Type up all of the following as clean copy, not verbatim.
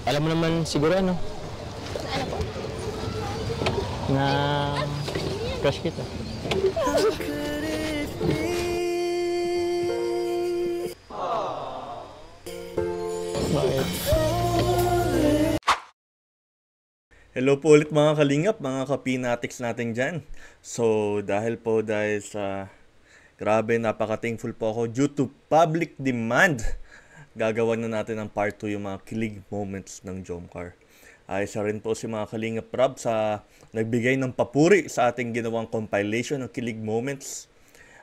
Alam mo naman siguro ano? Ano po? Na crush kita. Bakit? Hello po ulit mga kalingap, mga kapinatics natin dyan. So, dahil sa grabe, napaka-thankful po ako due to public demand. Gagawa na natin ang part 2 yung mga kilig moments ng Jomcar. Isa rin po si mga kalingap Rob sa nagbigay ng papuri sa ating ginawang compilation ng kilig moments.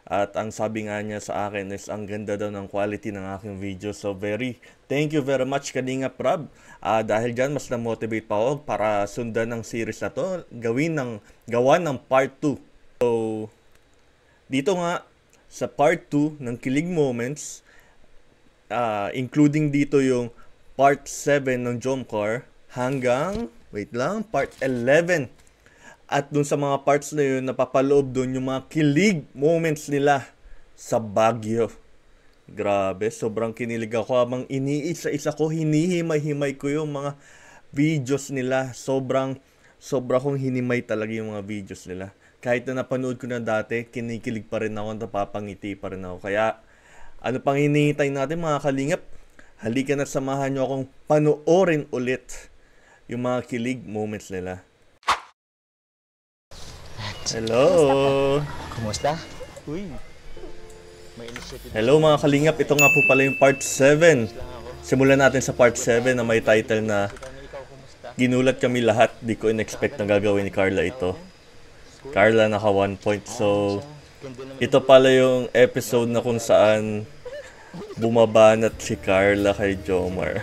At ang sabi nga niya sa akin is ang ganda daw ng quality ng aking video. So thank you very much Kalingap Rob. Dahil dyan mas na-motivate pa ako para sundan ng series na to. Gawa ng part 2. So dito nga sa part 2 ng Kilig Moments, including dito yung part 7 ng Jomcar hanggang, part 11. At dun sa mga parts na yun, napapaloob dun yung mga kilig moments nila sa Baguio. Grabe, sobrang kinilig ako habang iniisa-isa ko, hinihimay-himay ko yung mga videos nila. Sobra kong hinimay talaga yung mga videos nila. Kahit na napanood ko na dati, kinikilig pa rin ako, napapangiti pa rin ako. Kaya, ano pang hinihintay natin mga kalingap? Halika na samahan nyo akong panoorin ulit yung mga kilig moments nila. Hello! Kumusta? Uy! Hello mga kalingap, ito nga po pala yung part 7. Simulan natin sa part 7 na may title na Ginulat Kami Lahat, di ko in-expect na gagawin ni Carla ito. Carla naka 1 point. So, ito pala yung episode na kung saan bumabanat si Carla kay Jomar.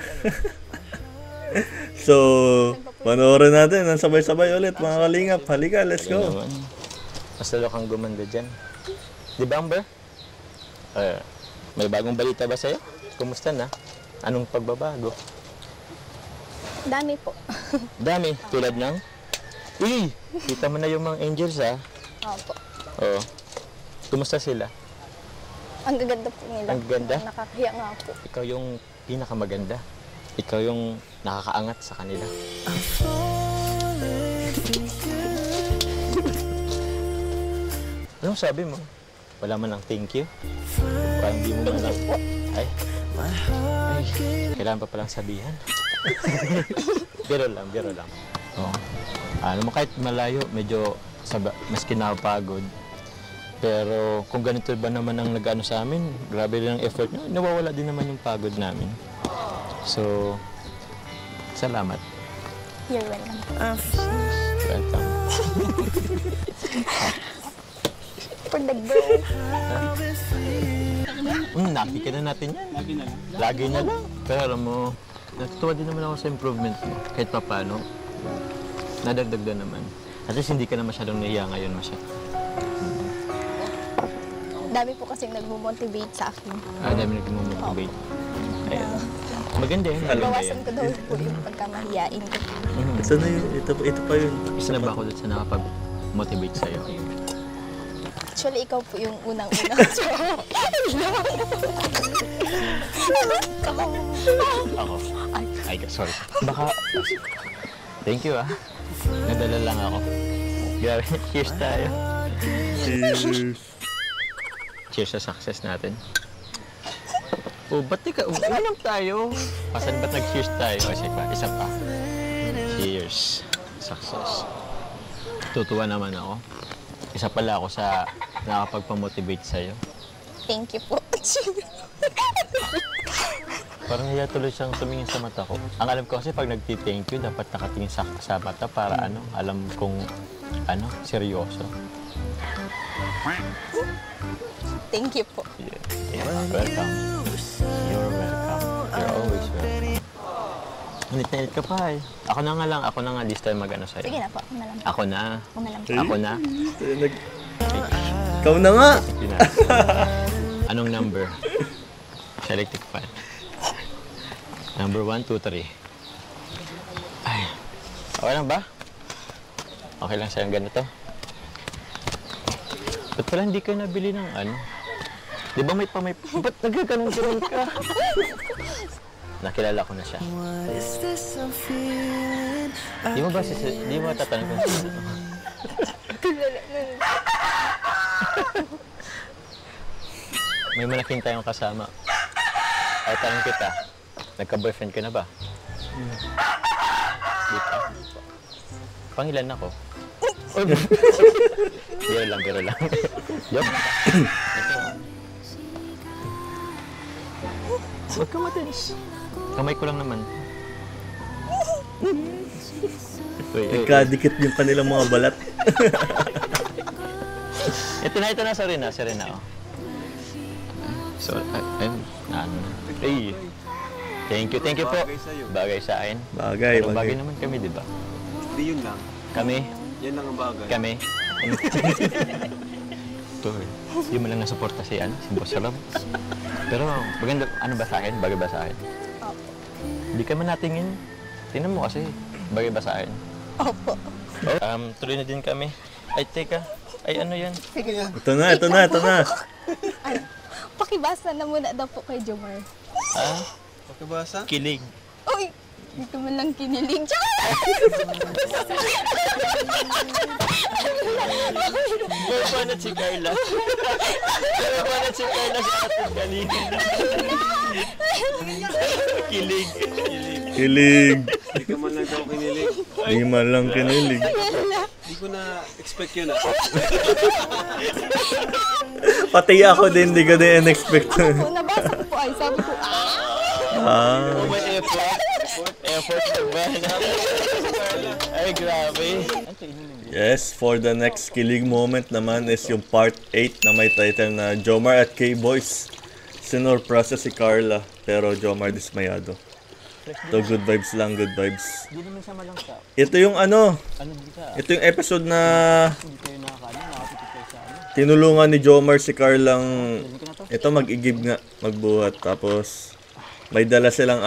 So, panoorin natin ang sabay-sabay ulit mga kalingap. Halika, let's go. Mas lalo kang gumanda dyan. Di ba, Amber? May bagong balita ba sa'yo? Kumusta na? Anong pagbabago? Dami po. Dami? Tulad ng? Uy! Kita mo na yung mga angels, ha? Opo. Oo. Kumusta sila? Ang gaganda po nila. Ang ganda? Nakakahiya nga po. Ikaw yung pinakamaganda. Ikaw yung nakakaangat sa kanila. Anong sabi mo? Wala man lang thank you? Parang hindi mo man lang... Ay, kailangan pa palang sabihan. Biro lang. Oh. Alam mo, kahit malayo, medyo mas kinapagod. Pero kung ganito ba naman ang nag-ano sa amin, grabe rin ang effort nyo, nawawala din naman yung pagod namin. So, salamat. You're welcome. Welcome. For the girl. Nakikita na natin yan. Lagi na lang. Pero alam mo, natutuwa din naman ako sa improvement mo. Kahit pa paano, nadagdag na naman. At least hindi ka na masyadong nahiya ngayon masyadong. Dami po kasing nagmo-motivate sa akin. Dami nagmo-motivate. Ayan. Maganda yun. Bawasan ko daw po yung pagkamahiyain ko. Ito na yun. Ito pa yun. Isa na ba ako doon sa nakapag-motivate sa'yo? Actually, ikaw po yung unang-una. Ako? Ay, sorry. Baka... Thank you, Nadala lang ako. Grabe, cheers tayo. Cheers. Cheers sa success natin. Oh, ba't di ka? Ulam tayo. Pasan ba't nag-cheers tayo? Isa pa. Cheers. Success. Tutuwa naman ako. Isa pala ako sa nakapagpamotivate sa'yo. Thank you po. Parang hiya tuloy siyang tumingin sa mata ko. Ang alam ko kasi pag nagti-thank you, dapat nakatingin sa mata para alam kung seryoso. Thank you po. Yeah. Welcome. You're welcome. You're always welcome. Init ka pa Ako na nga this time mag-ano sa'yo. Sige na po, ako na lang. Ako na. Ako na. Ikaw na nga! Anong number? Selective file. Number 1, 2, 3. Ay. Okay lang ba? Okay lang sa'yo ganito? Ba't pala hindi kayo nabili ng Di ba may ba't nagkaganon-ganon ka? nakilala ko na siya. Di mo ba di mo tatanong kung sino? May malaking tayong kasama. Ay, tanong kita, nagka-boyfriend ka na ba? Di pa. Pangilan ako? Biro lang, biro lang. Joke. Huwag ka matinis. Kamay ko lang naman. Nagkadikit yung kanilang mga balat. Ito na, sorry na, oh. So, ano. Hey. Thank you po. Bagay sa akin. Bagay, Pero bagay bagay. naman kami, di ba? Hindi yun lang. Kami, Yan lang ang bagay. kami. Ito, hindi mo lang nasuporta si Boss Rob. Pero maganda, ano ba sa akin? Bagay ba sa akin? Opo. Hindi ka man natingin. Tingnan mo kasi, bagay ba sa akin? Opo. Tuloy na din kami. Ay, teka. Ay, ano yan? Sige na. Ito na. Ano? Pakibasa na muna daw po kay Jomar. Ah, Pagkabasa? kilig. Uy! Hindi ko man lang kinilig. Mapanat si Carla. Mapanat si Carla sa ating kanina. Kilig. Kilig. Hindi ka man lang daw kinilig. Hindi man lang kinilig. Hindi ko na expect yun Pati ako din, hindi ko din in-expect. Kung nabasa ko po ay sabi ko, Ah. May effort na ba? Ay, grabe. Yes, for the next kilig moment naman is yung part 8 na may title na Jomar at K-Boys. Sinurpresa si Carla, pero Jomar dismayado. So good vibes lang, good vibes. Hindi naman siya malangsa. Ito yung ano, Ano din ka? ito yung episode na Hindi kayo nakakaano, nakapitid kayo sa ano. tinulungan ni Jomar si Carlang ito mag-igib nga, magbuhat. Tapos may dala silang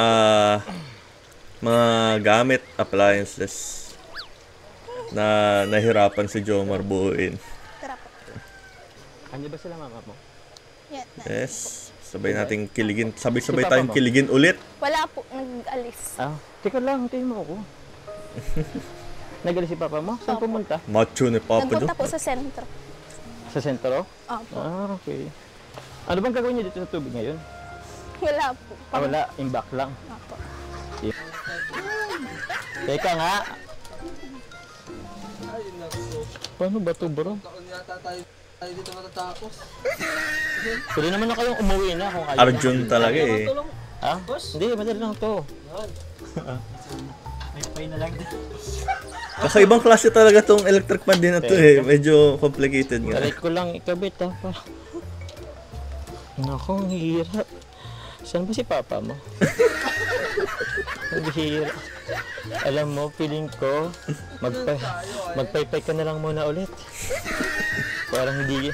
mga gamit, appliances na nahirapan si Jomar buuin. tara po. Ano ba sila mama mo? Yan. Yes, sabay nating kiligin. Sabay-sabay Si Papa tayong mo? kiligin ulit. Wala po, nag-alis. Teka lang, hintayin mo ako. Nagalis si papa mo? Saan pumunta? Macho ni Papa do. Nagpunta po sa sentro. Sa sentro? Opo. Okay. Ano bang gagawin niyo dito sa tubig ngayon? Wala po. Wala, imbak lang. Opo. Teka nga. Paano ba ito, bro? Taon yata tayo dito matatapos. Pwede naman na kayong umuwi na kung kaya. Arjun talaga eh. Ha? Hindi, madali lang to. May pay na lang. Kakaibang klase talaga tong electric fan din na to eh. Medyo complicated nga. Taray ko lang ikabit ha. Naku, ang hirap. Saan ba si papa mo? Ang hirap. Alam mo, feeling ko, magpaypay ka na lang muna ulit. Parang hindi.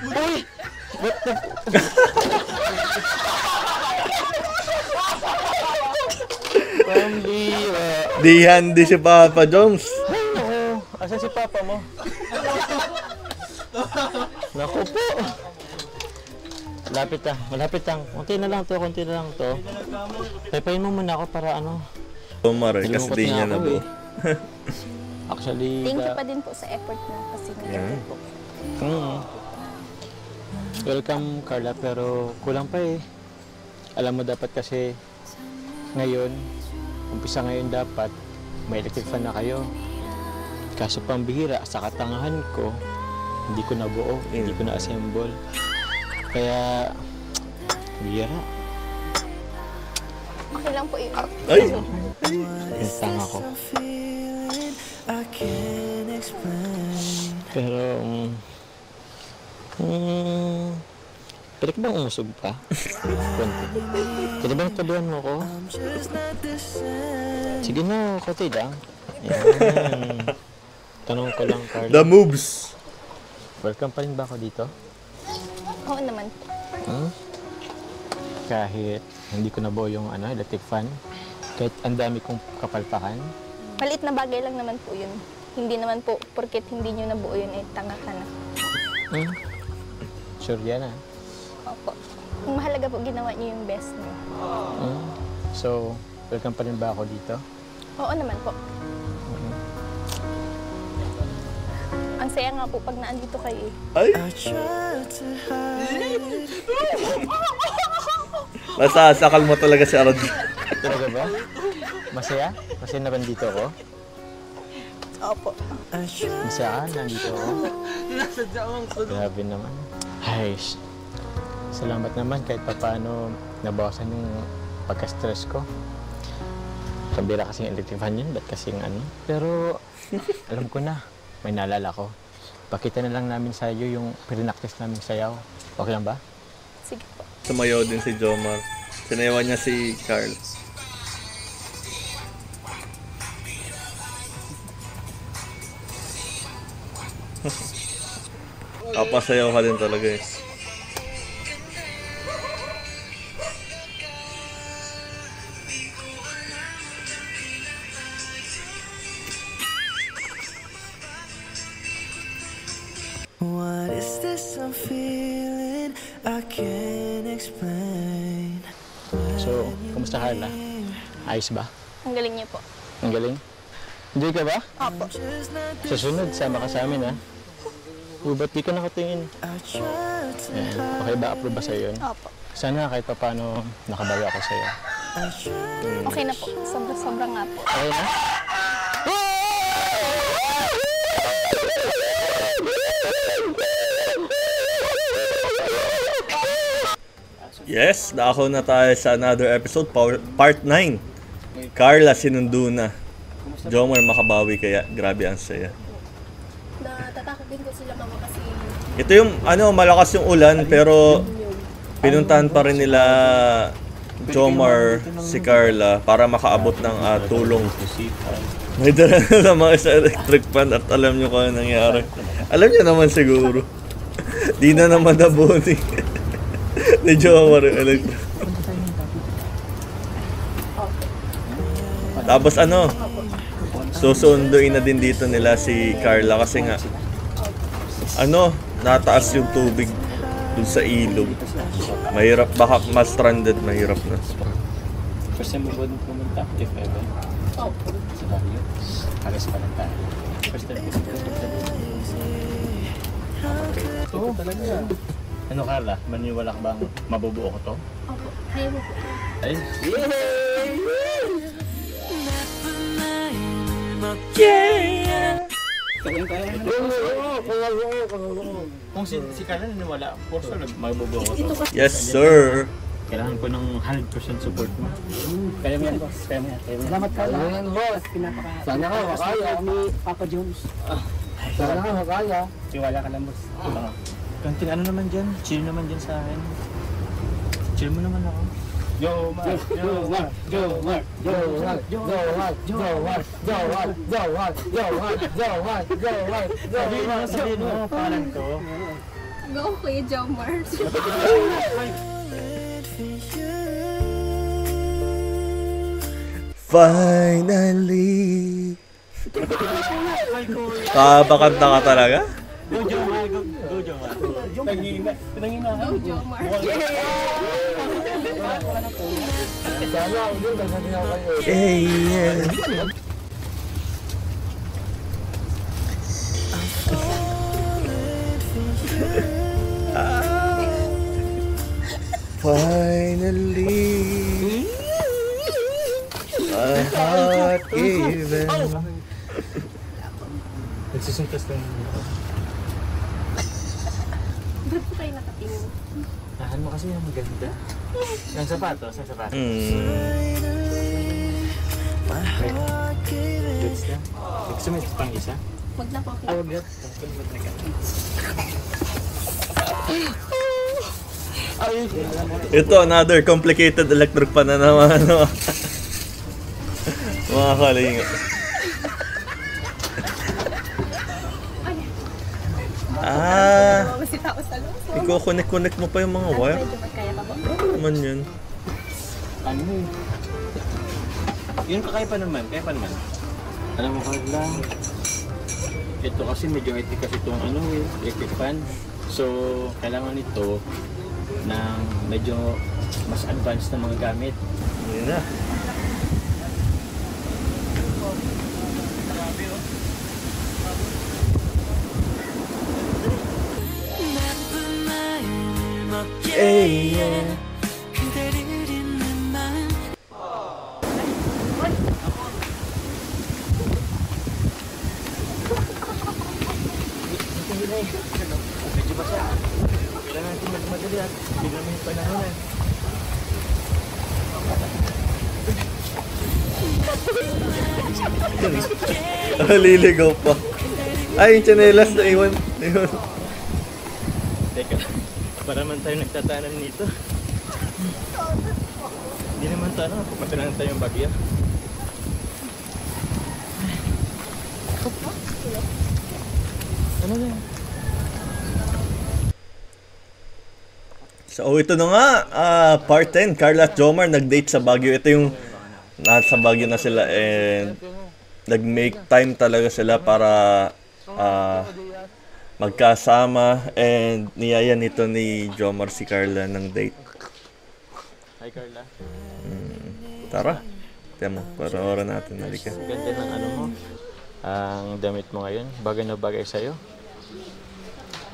Uy! What the? Pambira. Di handi si Papa Jones. Oo. Asa si papa mo? Naku po. Malapit lang. Konti na lang to. Paypayin mo muna ako para ano. Jomar eh, kasi Nalungkot di na niya ako nabuo. Actually, Thank you pa din po sa effort mo kasi nag-effort po. Welcome Carla, pero kulang pa eh. Alam mo dapat kasi ngayon, umpisa ngayon dapat, may electric fan na kayo. Kaso pambihira, sa katangahan ko, hindi ko nabuo, hindi ko na-assemble. Kaya, bihira. Okay lang po yun. Ay! Yung tanga ko. Pero, pwede ka bang umusog pa? Konti. Pwede bang taluan mo ko? Sige na, konti lang. Yan. Tanong ko lang, Carla. The moves! Welcome pa rin ba ako dito? Oo naman po. Kahit hindi ko nabuo yung electric fan, kahit ang dami kong kapalpakan, Maliit na bagay lang naman po yun. Hindi naman po, porket hindi nyo nabuo yun, eh, tanga ka na. sure yan Opo. Kung mahalaga po, ginawa nyo yung best nyo. So, welcome pa rin ba ako dito? Oo naman po. Ang saya nga po pag naandito kayo eh. Ay! Masasakal mo talaga si Arad. Talaga ba? Masaya? Masaya na ba dito ako? Opo. Masaya ka? Nandito ako? Grabe naman. Ay, salamat naman kahit paano nabawasan yung pagka-stress ko. Kabira kasing electric fan yun, ba't kasing ano? Pero alam ko na, may naalala ko. Pakita na lang namin sa iyo yung pinaktis namin sayaw. Okay lang ba? Sige po. Sumayaw din si Jomar. Sinayawan niya si Carl. Kapasayaw ka din talaga eh. What is this I'm feeling? I can't explain. So, kumusta Carla? Ayos ba? Ang galing niyo po. Ang galing? Enjoy ka ba? Opo. Sa sunod, sama ka sa amin ha? Ba't di ka nakatingin? I try to Ayan. Okay ba? Approve ba sa'yo yun? Opo. Sana kahit pa paano nakabawi ako sa'yo. Okay na po. Sobra-sobra nga po. Okay na? Yes, dako na tayo sa another episode, part 9. Carla sinundo na. Jomar makabawi kaya, grabe ang saya. Natatakot din ko sila mama kasi Ito yung, malakas yung ulan, pero pinuntahan pa rin nila Jomar si Carla para makaabot ng tulong. May dala na mga sa electric fan at alam nyo kung ano nangyari. Alam nyo naman siguro. Di na naman nabuo ni Jomar yung electric. Tapos susunduin na din dito nila si Carla kasi nga nataas yung tubig dun sa ilog. Mahirap, baka ma-stranded, mahirap na. First time mo ba pumunta? If ever? opo. Sa Baguio? Alas pa lang tayo. First time ko ito talaga. Ano Carla? Maniwala ka bang mabubuo ko to? Opo. Kaya mo po. Ay! Kung si Carla naniwala, for sure mabubuo ko to. Yes, sir! Kailangan ko ng 100% support mo. Kaya mo yan, boss. Kaya mo yan. Salamat ka lang, boss. Sana ka makaya ni Papa Jones. Sana ka makaya. Tiwala ka lang, boss. Kanting ano naman dyan? Chill naman dyan sa akin. Chill mo naman ako. Yo, Mark! Yo, Mark! Yo, Mark! Yo, Mark! Yo, Mark! Yo, Mark! Yo, Mark! Yo, Mark! Yo, Mark! Yo, Mark! Yo, Mark! Sabihin mo, pangalan ko. Go, Kuya Jomar. Finally! Kabakanta ka talaga? Go, Jomar! Go, Jomar! Pinangina ka. Go, Jomar. Sana ako yun, kasi ako kayo. Yeah. Finally, my heart gave in. Nagsisintas lang. Ba't po kayo nakatingin? Tahan mo kasi yung maganda. Ang sapatos, ang sapatos. Goods na. Gusto mo ito pang isa? Huwag na po. Awag na. Ito, another complicated electric pan na naman. Mga kalinga. Kasi tao sa loob. Iko-connect mo pa yung mga wire. Medyo magkaya pa po. Ano naman yun? Ano mo? Yun kaya pa naman. Alam mo Carla, ito kasi medyo electric kasi itong electric fan. So, kailangan ito ng medyo mas advanced na mga gamit. Yun na. Panahon na. Liligaw pa. Ay, yung tsinelas na iwan. Ayun. Teka, para man tayo nagtatanan nito. Hindi naman tayo, pupunta na tayo yung bagyo. Ano na yan? So, ito na nga. Part 10. Carla at Jomar nag-date sa Baguio. Ito yung nasa Baguio na sila and nag-make time talaga sila para magkasama and niyaya nito ni Jomar si Carla ng date. Hi Carla. Tara. Tiyan mo, para natin. Halika. Ganda ng ano mo. Ang damit mo ngayon. Bagay na bagay sa'yo.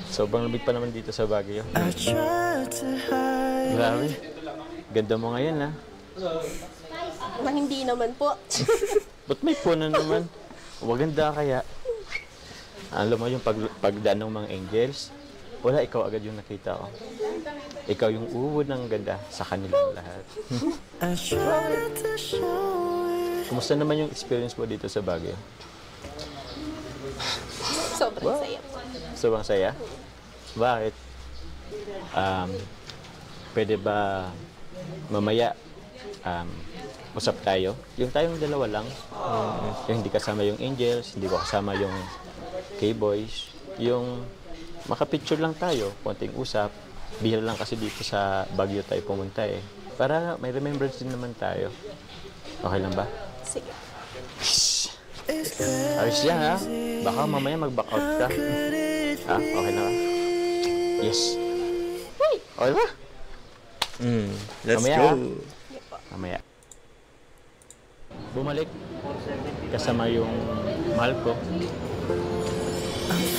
Sobrang labig pa naman dito sa Baguio. I tried to hide. Grabe. Ganda mo ngayon ha. Hindi naman po. Ba't may puno naman? Waganda kaya. Alam mo yung pagdaan ng mga angels, wala, ikaw agad yung nakita ko. Ikaw yung uwo ng ganda sa kanilang lahat. I tried to show it. Kumusta naman yung experience mo dito sa Baguio? Sobrang saya. Sobrang saya? Bakit? Pwede ba mamaya usap tayo? Yung tayong dalawa lang, yung hindi kasama yung angels, hindi ko kasama yung K-boys, yung makapicture lang tayo, konting usap, bihira lang kasi dito sa Baguio tayo pumunta eh. Para may remembrance din naman tayo. Okay lang ba? Sige. Ayos yan ha? Baka mamaya mag-back out ka. Ha? Okay na ka? Yes. Okay ba? Let's Mamaya, go. Mamaya. Bumalik kasama yung mahal ko.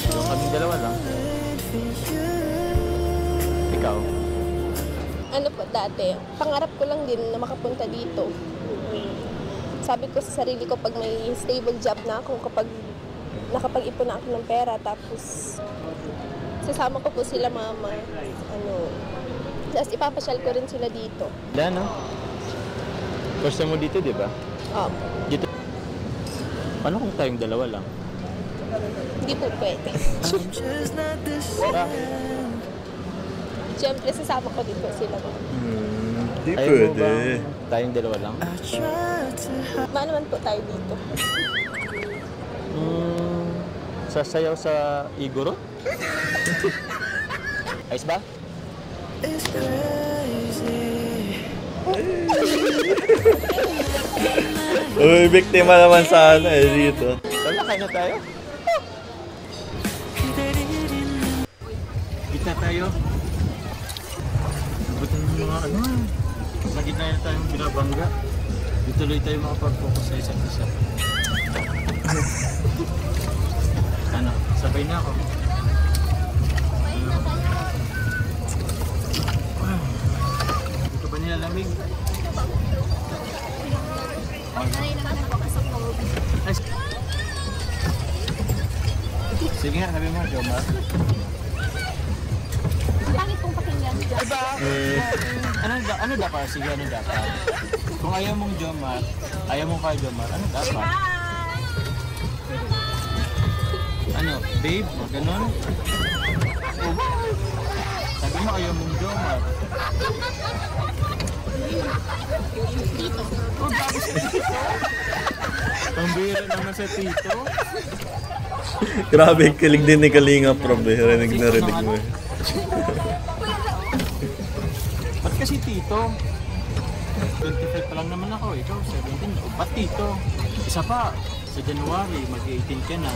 So kaming dalawa lang. Ikaw? Ano po dati, pangarap ko lang din na makapunta dito. Sabi ko sa sarili ko pag may stable job na ako, kapag nakapag-ipon na ako ng pera, tapos sasama ko po sila mama. Tapos ipapasyal ko rin sila dito. Wala no? First time mo dito, di ba? Dito. Paano kung tayong dalawa lang? Hindi po pwede. I'm just not the same. Siyempre, sasama ko dito sila. Di Ayaw mo pwede. ba tayong dalawa lang? I tried to hide. Paano naman po tayo dito? Sasayaw sa Igoro? Ayos ba? It's crazy. Uy, biktima naman sana dito. Wala, kain na tayo? Kita tayo. Buti ng mga ano. Sa gitna na tayong binabangga. Dituloy tayo makapag-focus sa isa't isa. Ano, sabay na ako. Dito ba nilalamig? Sige nga, sabi mo, Jomar. Pangit pong pakinggan. Ano dapat? Sige, ano dapat? Kung ayaw mong Jomar, ayaw mong kay Jomar, ano dapat? Ano, babe? O ganun? Sabi mo ayaw mong Jomar. Pambira naman sa tito. Grabe, kilig din ni Kalinga Prob. Rinig na rinig mo. Ba't kasi tito? 25 pa lang naman ako, ikaw 17. O, ba't tito? Isa pa, sa January, mag-18 ka na.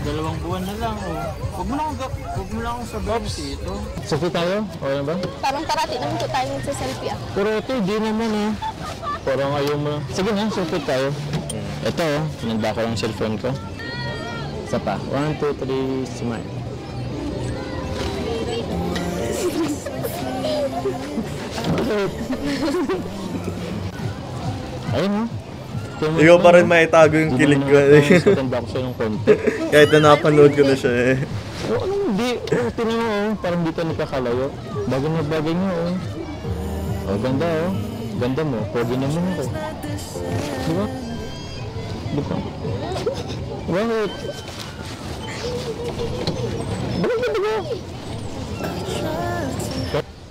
2 buwan na lang, o. Huwag mo lang akong sabihin, tito. Selfie tayo? Okay ba? Parang parati naman po tayo nagsaselfie ah. Pero ito, di naman eh. Parang ayaw mo. Sige na, selfie tayo. Ito, nanda ko lang cellphone ko. Isa pa. 1, 2, 3, smile. Ayun ha. Ikaw pa rin maitago yung kilig ko. Tanda ko siya ng konti. Kahit na napanood ko na siya eh. Anong hindi? Tinan mo, parang dito nakakalayo. Bagay na bagay niyo. Oh, ganda oh. Ganda mo. Pogi naman ako. Di ba? Di ba? Bakit? Bakit ganda mo?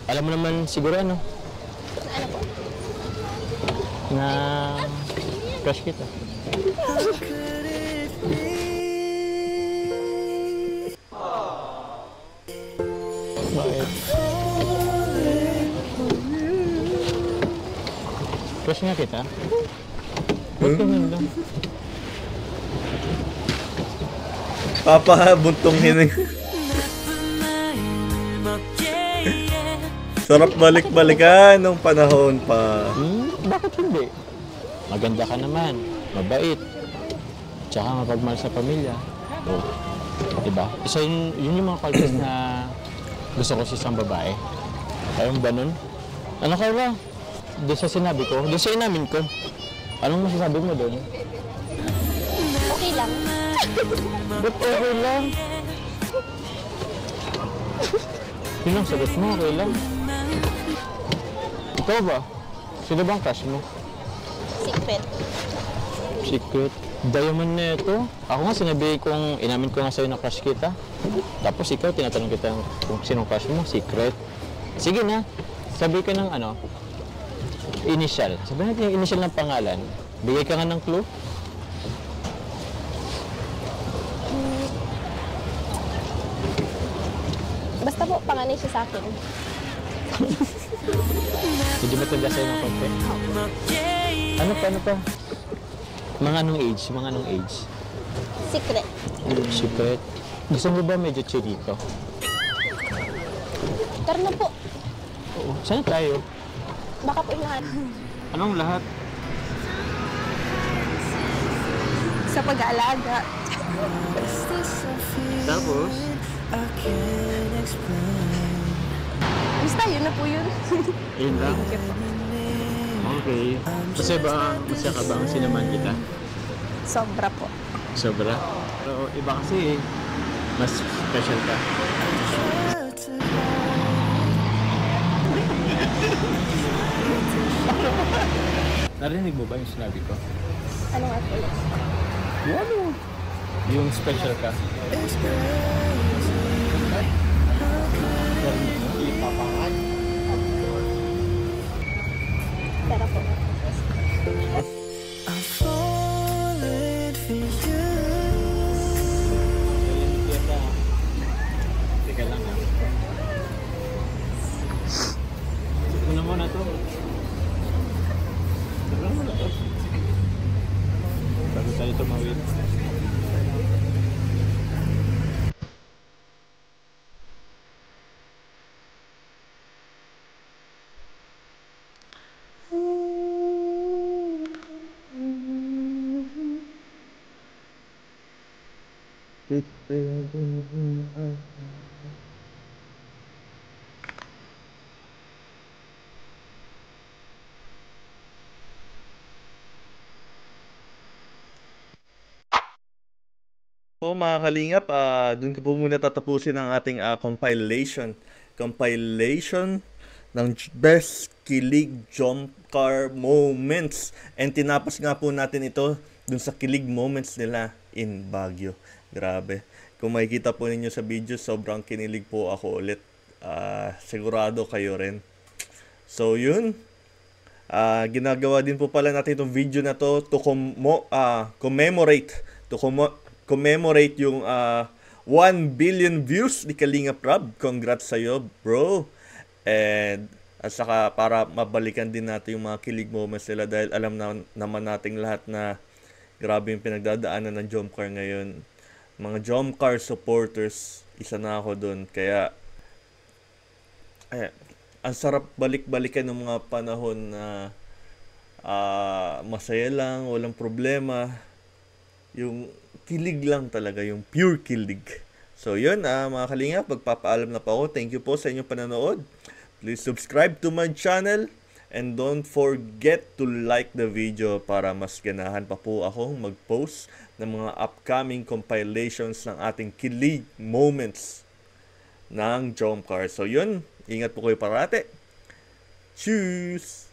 Alam mo naman siguro ano? Ano po? Na crush kita. Bakit? Crush nga kita? Ba't ganyan lang? Papabuntong hining. Sarap balik-balikan nung panahon pa. Bakit hindi? Maganda ka naman, mabait, tsaka mapagmahal sa pamilya. Oh, diba? Isa yun yung mga qualities na gusto ko sa isang babae. Ayaw mo ba nun? Ano ka ba? Doon sa sinabi ko, doon sa inamin ko. Anong masasabi mo doon? Okay lang. Ba't okay lang? Yun lang sagot mo, okay lang. Ikaw ba? Sino bang crush mo? Secret. Secret? Diamond na ito. Ako nga sinabi kong, inamin ko nga sa'yo na crush kita. Tapos ikaw, tinatanong kita kung sinong crush mo, secret. Sige na, sabi ka ng ano, initial. Sabi natin yung initial ng pangalan. Bigay ka nga ng clue. Basta po, panganay siya sa akin. Hindi matanda sa'yo ng konti. Ano pa? Mga anong age? Mga anong age? Secret. Secret. Gusto mo ba medyo chirito? Tara na po. Oo. Saan tayo? Baka po lahat. Anong lahat? Sa pag-aalaga. Tapos? Basta, yun na po yun. Yun lang. Okay. Masaya ka ba ang sinamahan kita? Sobra po. Sobra. Pero iba kasi mas special ka. Narinig mo ba yung sinabi ko? Ano nga po? Ano? Yung special ka. Tara po. I'm falling for you. Teka lang ha. Ano mo na to? Ano mo na to? Bago tayo tumawid. Po mga kalingap, dun ko po muna tatapusin ang ating compilation ng best kilig jump car moments. And tinapos nga po natin ito dun sa kilig moments nila in Baguio. Grabe. Kung makikita po ninyo sa video, sobrang kinilig po ako ulit. Sigurado kayo rin. So yun. Ginagawa din po pala natin itong video na to to commemorate yung 1 billion views ni Kalinga Prab. Congrats sa'yo, bro. And at saka para mabalikan din natin yung mga kilig moments nila dahil alam naman nating lahat na grabe yung pinagdadaanan ng Jomcar ngayon. Mga Jomcar supporters, isa na ako dun. Kaya ang sarap balik-balikan ng mga panahon na masaya lang, walang problema. Yung kilig lang talaga, yung pure kilig. So yun, mga kalingap, magpapaalam na po ako. Thank you po sa inyong panonood. Please subscribe to my channel and don't forget to like the video para mas ganahan pa po akong mag-post ng mga upcoming compilations ng ating kilig moments ng Jomcar. So yun, ingat po kayo parate. Tschüss!